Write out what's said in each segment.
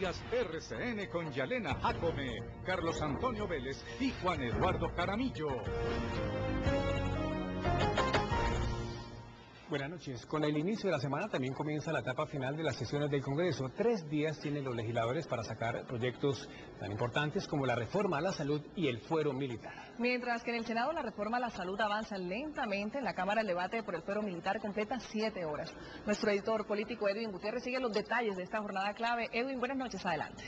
RCN con Yalena Jacome, Carlos Antonio Vélez y Juan Eduardo Jaramillo. Buenas noches. Con el inicio de la semana también comienza la etapa final de las sesiones del Congreso. 3 días tienen los legisladores para sacar proyectos tan importantes como la reforma a la salud y el fuero militar. Mientras que en el Senado la reforma a la salud avanza lentamente, en la Cámara el debate por el fuero militar completa 7 horas. Nuestro editor político Edwin Gutiérrez sigue los detalles de esta jornada clave. Edwin, buenas noches, adelante.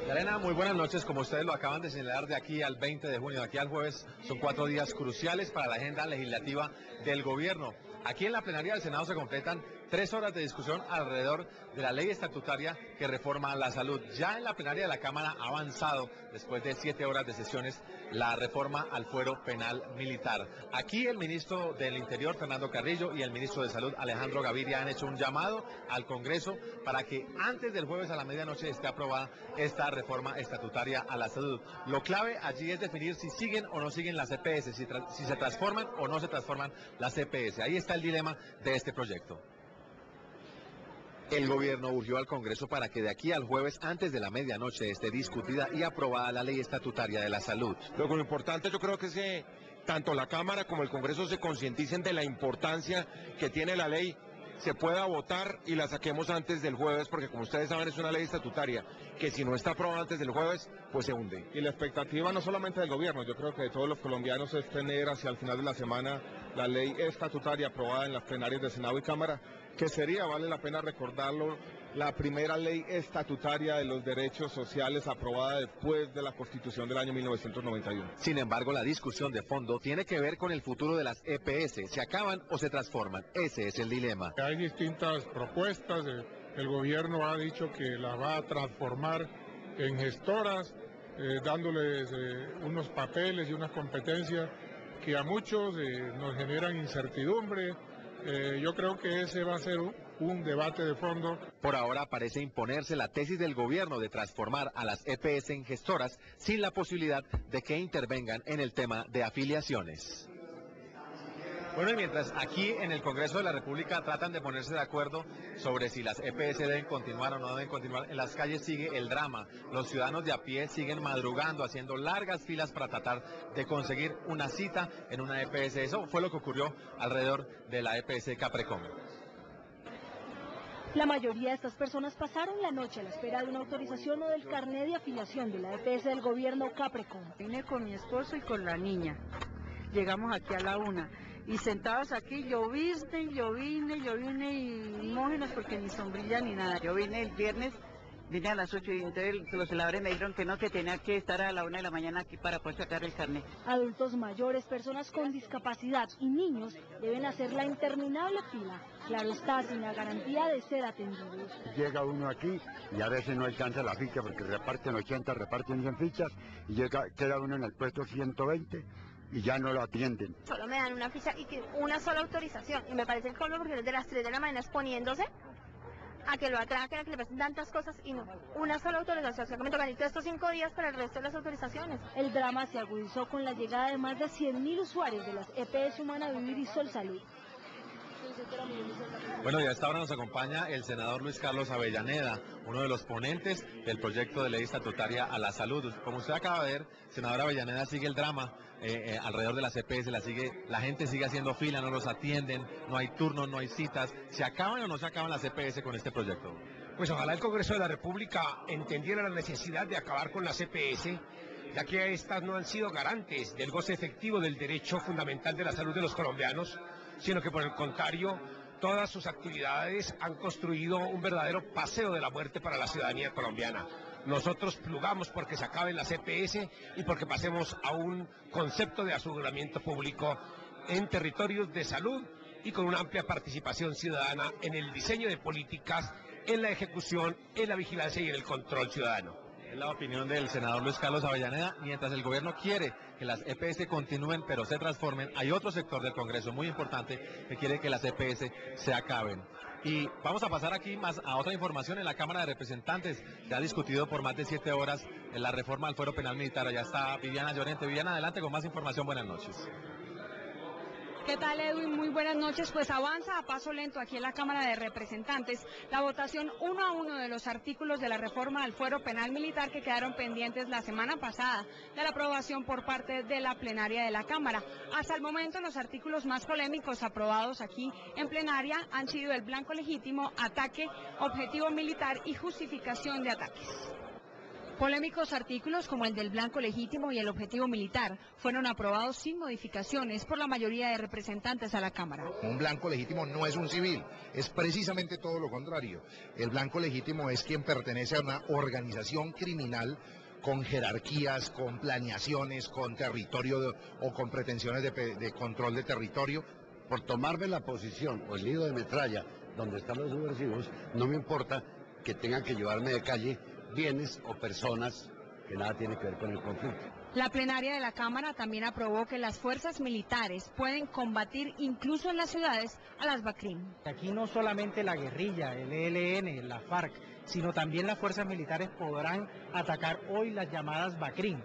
Yalena, muy buenas noches. Como ustedes lo acaban de señalar, de aquí al 20 de junio, de aquí al jueves, son 4 días cruciales para la agenda legislativa del gobierno. Aquí en la plenaria del Senado se completan 3 horas de discusión alrededor de la ley estatutaria que reforma la salud. Ya en la plenaria de la Cámara ha avanzado, después de 7 horas de sesiones, la reforma al fuero penal militar. Aquí el ministro del Interior, Fernando Carrillo, y el ministro de Salud, Alejandro Gaviria, han hecho un llamado al Congreso para que antes del jueves a la medianoche esté aprobada esta reforma estatutaria a la salud. Lo clave allí es definir si siguen o no siguen las EPS, si se transforman o no se transforman las EPS. Ahí está el dilema de este proyecto. El gobierno urgió al Congreso para que de aquí al jueves, antes de la medianoche, esté discutida y aprobada la ley estatutaria de la salud. Lo importante yo creo que es que tanto la Cámara como el Congreso se concienticen de la importancia que tiene la ley, se pueda votar y la saquemos antes del jueves, porque como ustedes saben es una ley estatutaria que si no está aprobada antes del jueves, pues se hunde. Y la expectativa no solamente del gobierno, yo creo que de todos los colombianos es tener hacia el final de la semana la ley estatutaria aprobada en las plenarias de Senado y Cámara, que sería, vale la pena recordarlo, la primera ley estatutaria de los derechos sociales aprobada después de la Constitución del año 1991. Sin embargo, la discusión de fondo tiene que ver con el futuro de las EPS. ¿Se acaban o se transforman? Ese es el dilema. Hay distintas propuestas. El gobierno ha dicho que la va a transformar en gestoras, dándoles unos papeles y unas competencias que a muchos nos generan incertidumbre. Yo creo que ese va a ser un debate de fondo. Por ahora parece imponerse la tesis del gobierno de transformar a las EPS en gestoras sin la posibilidad de que intervengan en el tema de afiliaciones. Bueno, y mientras aquí en el Congreso de la República tratan de ponerse de acuerdo sobre si las EPS deben continuar o no deben continuar, en las calles sigue el drama. Los ciudadanos de a pie siguen madrugando, haciendo largas filas para tratar de conseguir una cita en una EPS. Eso fue lo que ocurrió alrededor de la EPS Caprecom. La mayoría de estas personas pasaron la noche a la espera de una autorización o del carnet de afiliación de la EPS del gobierno Caprecom. Vine con mi esposo y con la niña. Llegamos aquí a la 1 y sentados aquí lloviste, yo vine y mójenos porque ni sombrilla ni nada. Yo vine el viernes, vine a las 8 y entonces los celadores me dijeron que no, que tenía que estar a la 1 de la mañana aquí para poder sacar el carnet. Adultos mayores, personas con discapacidad y niños deben hacer la interminable fila, claro está, sin la garantía de ser atendidos. Llega uno aquí y a veces no alcanza la ficha porque reparten 80, reparten 100 fichas y queda uno en el puesto 120. Y ya no lo atienden. Solo me dan una ficha y una sola autorización. Y me parece el colmo porque desde las 3 de la mañana exponiéndose a que lo atraquen, a que le pasen tantas cosas y no. Una sola autorización. O sea, que me tocan estos 5 días para el resto de las autorizaciones. El drama se agudizó con la llegada de más de 100.000 usuarios de las EPS Humana Vivir y Sol Salud. Bueno, y a esta hora nos acompaña el senador Luis Carlos Avellaneda, uno de los ponentes del proyecto de ley estatutaria a la salud. Como usted acaba de ver, senador Avellaneda, sigue el drama alrededor de las EPS, la gente sigue haciendo fila, no los atienden, no hay turnos, no hay citas. ¿Se acaban o no se acaban las EPS con este proyecto? Pues ojalá el Congreso de la República entendiera la necesidad de acabar con las EPS, ya que estas no han sido garantes del goce efectivo del derecho fundamental de la salud de los colombianos, sino que por el contrario, todas sus actividades han construido un verdadero paseo de la muerte para la ciudadanía colombiana. Nosotros plugamos porque se acaben las EPS y porque pasemos a un concepto de aseguramiento público en territorios de salud y con una amplia participación ciudadana en el diseño de políticas, en la ejecución, en la vigilancia y en el control ciudadano. Es la opinión del senador Luis Carlos Avellaneda. Mientras el gobierno quiere que las EPS continúen pero se transformen, hay otro sector del Congreso muy importante que quiere que las EPS se acaben. Y vamos a pasar aquí más a otra información. En la Cámara de Representantes se ha discutido por más de 7 horas en la reforma al fuero penal militar. Allá está Viviana Llorente. Viviana, adelante con más información. Buenas noches. ¿Qué tal, Edwin? Muy buenas noches. Pues avanza a paso lento aquí en la Cámara de Representantes la votación 1 a 1 de los artículos de la reforma al fuero penal militar que quedaron pendientes la semana pasada de la aprobación por parte de la plenaria de la Cámara. Hasta el momento los artículos más polémicos aprobados aquí en plenaria han sido el blanco legítimo, ataque, objetivo militar y justificación de ataques. Polémicos artículos como el del blanco legítimo y el objetivo militar fueron aprobados sin modificaciones por la mayoría de representantes a la Cámara. Un blanco legítimo no es un civil, es precisamente todo lo contrario. El blanco legítimo es quien pertenece a una organización criminal con jerarquías, con planeaciones, con territorio o con pretensiones de control de territorio. Por tomarme la posición o el nido de metralla donde están los subversivos, no me importa que tengan que llevarme de calle bienes o personas que nada tienen que ver con el conflicto. La plenaria de la Cámara también aprobó que las fuerzas militares pueden combatir incluso en las ciudades a las BACRIM. Aquí no solamente la guerrilla, el ELN, la FARC, sino también las fuerzas militares podrán atacar hoy las llamadas BACRIM.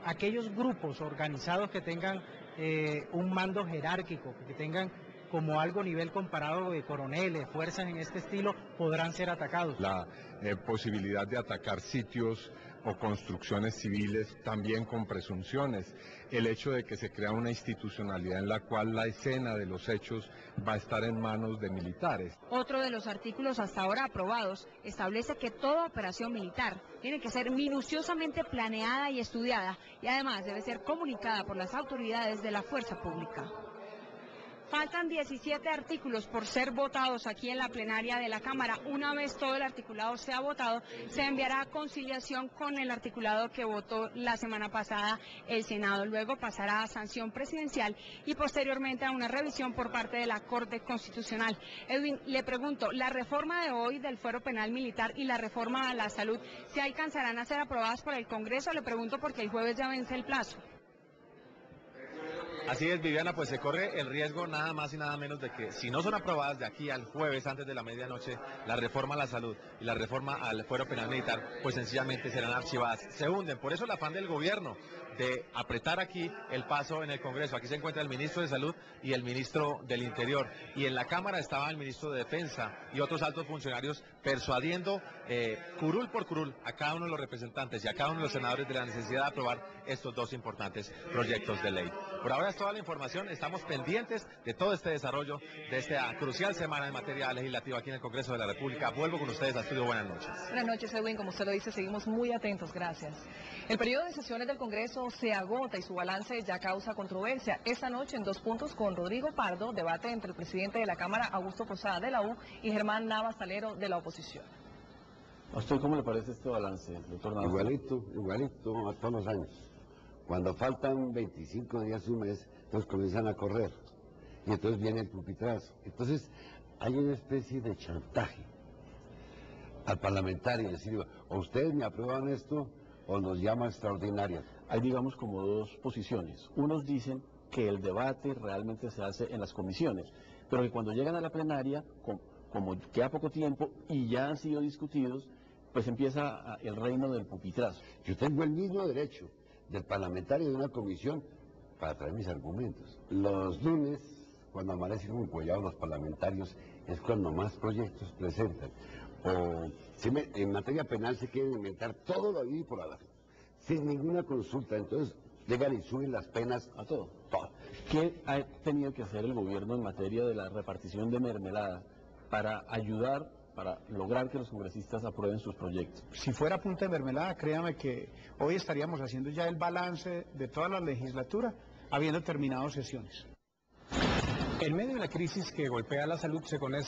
Aquellos grupos organizados que tengan un mando jerárquico, que tengan como algo nivel comparado de coroneles, fuerzas en este estilo, podrán ser atacados. La posibilidad de atacar sitios o construcciones civiles también con presunciones. El hecho de que se crea una institucionalidad en la cual la escena de los hechos va a estar en manos de militares. Otro de los artículos hasta ahora aprobados establece que toda operación militar tiene que ser minuciosamente planeada y estudiada y además debe ser comunicada por las autoridades de la fuerza pública. Faltan 17 artículos por ser votados aquí en la plenaria de la Cámara. Una vez todo el articulado sea votado, se enviará a conciliación con el articulado que votó la semana pasada el Senado. Luego pasará a sanción presidencial y posteriormente a una revisión por parte de la Corte Constitucional. Edwin, le pregunto, ¿la reforma de hoy del fuero penal militar y la reforma a la salud se alcanzarán a ser aprobadas por el Congreso? Le pregunto porque el jueves ya vence el plazo. Así es, Viviana, pues se corre el riesgo nada más y nada menos de que si no son aprobadas de aquí al jueves antes de la medianoche, la reforma a la salud y la reforma al fuero penal militar, pues sencillamente serán archivadas, se hunden. Por eso el afán del gobierno de apretar aquí el paso en el Congreso. Aquí se encuentra el ministro de Salud y el ministro del Interior. Y en la Cámara estaba el ministro de Defensa y otros altos funcionarios persuadiendo curul por curul a cada uno de los representantes y a cada uno de los senadores de la necesidad de aprobar estos dos importantes proyectos de ley. Por ahora es toda la información. Estamos pendientes de todo este desarrollo de esta crucial semana en materia legislativa aquí en el Congreso de la República. Vuelvo con ustedes al estudio. Buenas noches. Buenas noches, Edwin. Como usted lo dice, seguimos muy atentos. Gracias. El periodo de sesiones del Congreso se agota y su balance ya causa controversia. Esta noche en 2 puntos con Rodrigo Pardo, debate entre el presidente de la Cámara, Augusto Posada de la U, y Germán Navas Salero de la oposición. ¿A usted cómo le parece este balance, doctor Navas? Igualito a todos los años. Cuando faltan 25 días, un mes, entonces comienzan a correr. Y entonces viene el pupitrazo. Entonces hay una especie de chantaje al parlamentario, decir, o ustedes me aprueban esto o nos llama extraordinaria. Hay, digamos, como dos posiciones. Unos dicen que el debate realmente se hace en las comisiones, pero que cuando llegan a la plenaria, como queda poco tiempo y ya han sido discutidos, pues empieza el reino del pupitrazo. Yo tengo el mismo derecho del parlamentario de una comisión para traer mis argumentos. Los lunes, cuando amanecen como collados los parlamentarios, es cuando más proyectos presentan. O en materia penal se quieren inventar todo lo habido y por haber, sin ninguna consulta. Entonces llegan y suben las penas a todo. ¿Qué ha tenido que hacer el gobierno en materia de la repartición de mermelada para ayudar, para lograr que los congresistas aprueben sus proyectos? Si fuera punta de mermelada, créame que hoy estaríamos haciendo ya el balance de toda la legislatura, habiendo terminado sesiones. En medio de la crisis que golpea la salud, se conoce